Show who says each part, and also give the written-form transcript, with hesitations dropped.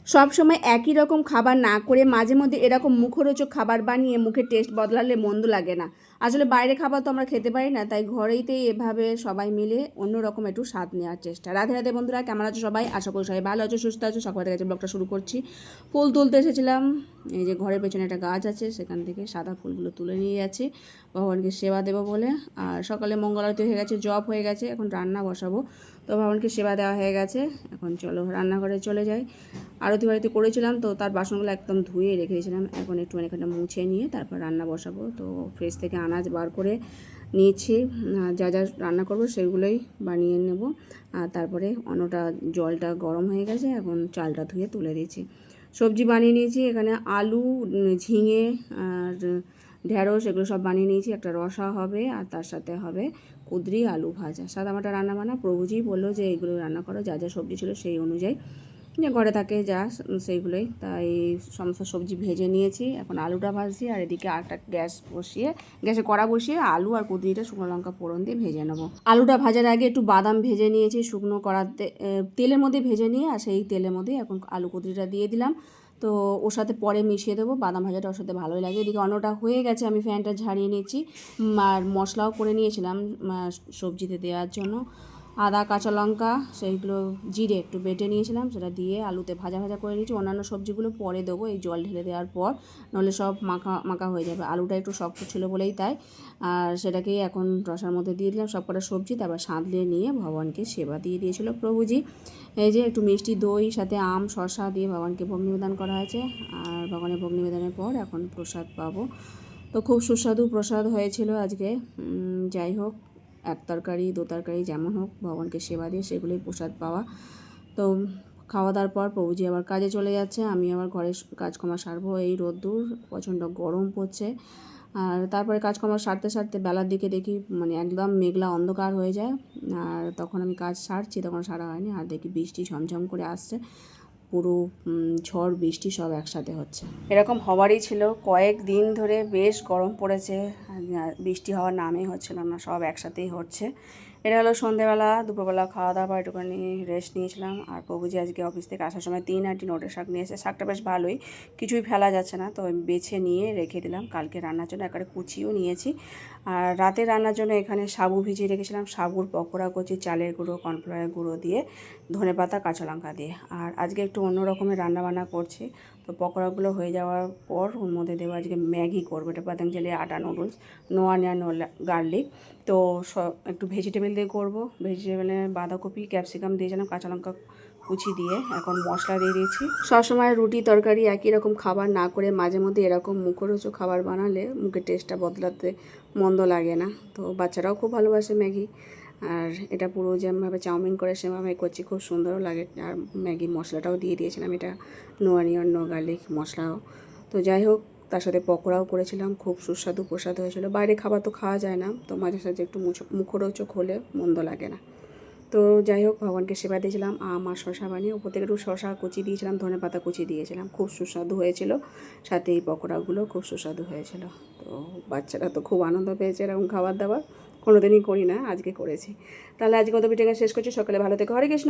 Speaker 1: সব সময় একই রকম খাবার না করে মাঝে মধ্যে এরকম মুখরোচক খাবার বানিয়ে মুখের টেস্ট বদলালে মন্দ লাগে না। আসলে বাইরে খাবার তো আমরা খেতে পারি না, তাই ঘরেইতেই এভাবে সবাই মিলে অন্যরকম একটু স্বাদ নেওয়ার চেষ্টা। রাধে রাধে বন্ধুরা, কেমন আছো সবাই? আশা করি সবাই ভালো আছো, সুস্থ আছো। সকাল থেকে ব্লগটা শুরু করছি। ফুল তুলতে এসেছিলাম, এই যে ঘরের পেছনে একটা গাছ আছে, সেখান থেকে সাদা ফুলগুলো তুলে নিয়ে যাচ্ছি ভগবানকে সেবা দেবো বলে। আর সকালে মঙ্গল আরতি হয়ে গেছে, জপ হয়ে গেছে, এখন রান্না বসাবো। তো ভগবানকে সেবা দেওয়া হয়ে গেছে, এখন চলো রান্নাঘরে চলে যাই। আরতি বাড়িতে করেছিলাম, তো তার বাসনগুলো একদম ধুয়ে রেখে দিয়েছিলাম, এখন একটুখানি এখানে মুছে নিয়ে তারপর রান্না বসাবো। তো ফ্রিজ থেকে আনাজ বার করে নিয়েছি, যা যা রান্না করবো সেগুলোই বানিয়ে নেব। আর তারপরে অন্যটা জলটা গরম হয়ে গেছে, এখন চালটা ধুয়ে তুলে দিয়েছি। সবজি বানিয়ে নিয়েছি, এখানে আলু, ঝিঙে আর ঢেঁড়স এগুলো সব বানিয়ে নিয়েছি। একটা রসা হবে আর তার সাথে হবে কুঁদরি আলু ভাজা। সাদামাটা রান্না বানা। প্রভুজি বললো যে এইগুলো রান্না করো, যা যা সবজি ছিল সেই অনুযায়ী যে ঘরে থাকে যা সেইগুলোই। তাই সমস্ত সবজি ভেজে নিয়েছি, এখন আলুটা ভাজছি। আর এদিকে আরেকটা গ্যাসে কড়া বসিয়ে আলু আর কুঁদরিটা শুকনো লঙ্কা ফোড়ন দিয়ে ভেজে নেবো। আলুটা ভাজার আগে একটু বাদাম ভেজে নিয়েছি শুকনো কড়াতে, তেলের মধ্যে ভেজে নিয়ে, আর সেই তেলের মধ্যে এখন আলু কুঁদরিটা দিয়ে দিলাম। তো ওর সাথে পরে মিশিয়ে দেবো, বাদাম ভাজাটা ওর সাথে ভালোই লাগে। এদিকে অন্যটা হয়ে গেছে, আমি ফ্যানটা ঝাড়িয়ে নিয়েছি আর মশলাও করে নিয়েছিলাম সবজিতে দেওয়ার জন্য। আদা, কাঁচা লঙ্কা, সেইগুলো জিরে একটু বেটে নিয়েছিলাম, সেটা দিয়ে আলুতে ভাজা ভাজা করে নিয়েছি। অন্যান্য সবজিগুলো পরে দেবো এই জল ঢেলে দেওয়ার পর, নাহলে সব মাখা মাখা হয়ে যাবে। আলুটা একটু শক্ত ছিল বলেই তাই। আর সেটাকেই এখন রসার মধ্যে দিয়ে দিলাম সব কটা সবজি, তারপর সাঁতলে নিয়ে ভগবানকে সেবা দিয়ে দিয়েছিল প্রভুজি। এই যে একটু মিষ্টি দই সাথে আম শসা দিয়ে ভগবানকে ভোগ নিবেদন করা হয়েছে। আর ভগবানের ভোগ নিবেদনের পর এখন প্রসাদ পাবো। তো খুব সুস্বাদু প্রসাদ হয়েছিল আজকে। যাই হোক, এক তরকারি দু তরকারি যেমন হোক, ভগবানকে সেবা দিয়ে সেগুলোই প্রসাদ পাওয়া। তো খাওয়া দাওয়ার পর প্রভুজি আবার কাজে চলে যাচ্ছে, আমি আবার ঘরের কাজকর্ম সারবো। এই রোদ্দুর, প্রচণ্ড গরম পড়ছে। আর তারপরে কাজকর্ম সারতে সারতে বেলার দিকে দেখি মানে একদম মেঘলা অন্ধকার হয়ে যায়। আর তখন আমি কাজ সারছি, তখন সারা হয়নি, আর দেখি বৃষ্টি ঝমঝম করে আসছে। পুরো ঝড় বৃষ্টি সব একসাথে হচ্ছে। এরকম হওয়ারই ছিল, কয়েক দিন ধরে বেশ গরম পড়েছে, বৃষ্টি হওয়ার নামই হচ্ছিল না, সব একসাথেই হচ্ছে। এটা হলো সন্ধেবেলা। দুপুরবেলা খাওয়া দাওয়া পর একটুখানি রেস্ট নিয়েছিলাম। আর প্রভুজি আজকে অফিস থেকে আসার সময় 3 আঁটি নোটের শাক নিয়ে এসে, শাকটা বেশ ভালোই, কিছুই ফেলা যাচ্ছে না, তো আমি বেছে নিয়ে রেখে দিলাম কালকে রান্নার জন্য। একেবারে কুচিও নিয়েছি। আর রাতে রান্নার জন্য এখানে সাবু ভিজিয়ে রেখেছিলাম, সাবুর পকোড়া করছি চালের গুঁড়ো কর্নফ্লাওয়ারের গুঁড়ো দিয়ে, ধনেপাতা কাঁচা লঙ্কা দিয়ে। আর আজকে একটু অন্য রকমের রান্নাবান্না করছি। তো পকোড়াগুলো হয়ে যাওয়ার পর ওর মধ্যে দেবো আজকে ম্যাগি করবো, এটা Patanjali atta noodles, no onion no garlic. তো সব একটু ভেজিটেবল দিয়ে করবো, ভেজিটেবলে বাঁধাকপি ক্যাপসিকাম দিয়েছিলাম, কাঁচা লঙ্কা কুচি দিয়ে। এখন মশলা দিয়ে দিয়েছি। সবসময় রুটি তরকারি একই রকম খাবার না করে মাঝে মধ্যে এরকম মুখরোচক খাবার বানালে মুখের টেস্টটা বদলাতে মন্দ লাগে না। তো বাচ্চারাও খুব ভালোবাসে ম্যাগি। আর এটা পুরো যেমনভাবে চাউমিন করে সেভাবে করছি, খুব সুন্দরও লাগে। আর ম্যাগি মশলাটাও দিয়ে দিয়েছিলাম, এটা নো অনিয়ন নো গার্লিক মশলাও। তো যাই হোক, তার সাথে পকোড়াও করেছিলাম, খুব সুস্বাদু প্রসাদ হয়েছিল। বাইরে খাবার তো খাওয়া যায় না, তো মাঝে সাঝে একটু মুখরোচক হলে মন্দ লাগে না। তো যাই হোক, ভগবানকে সেবা দিয়েছিলাম আম আর শশা বানিয়ে, ওপর থেকে একটু শশা কুচি দিয়েছিলাম, ধনেপাতা কুচি দিয়েছিলাম, খুব সুস্বাদু হয়েছিল। সাথে এই পকোড়াগুলো খুব সুস্বাদু হয়েছিল। তো বাচ্চারা তো খুব আনন্দ পেয়েছে এরকম খাবার দাবার, কোনোদিনই করি না, আজকে করেছি। তাহলে আজকে কত ভিডিওটা শেষ করছি। সকালে ভালো থেকো, হরে কৃষ্ণ।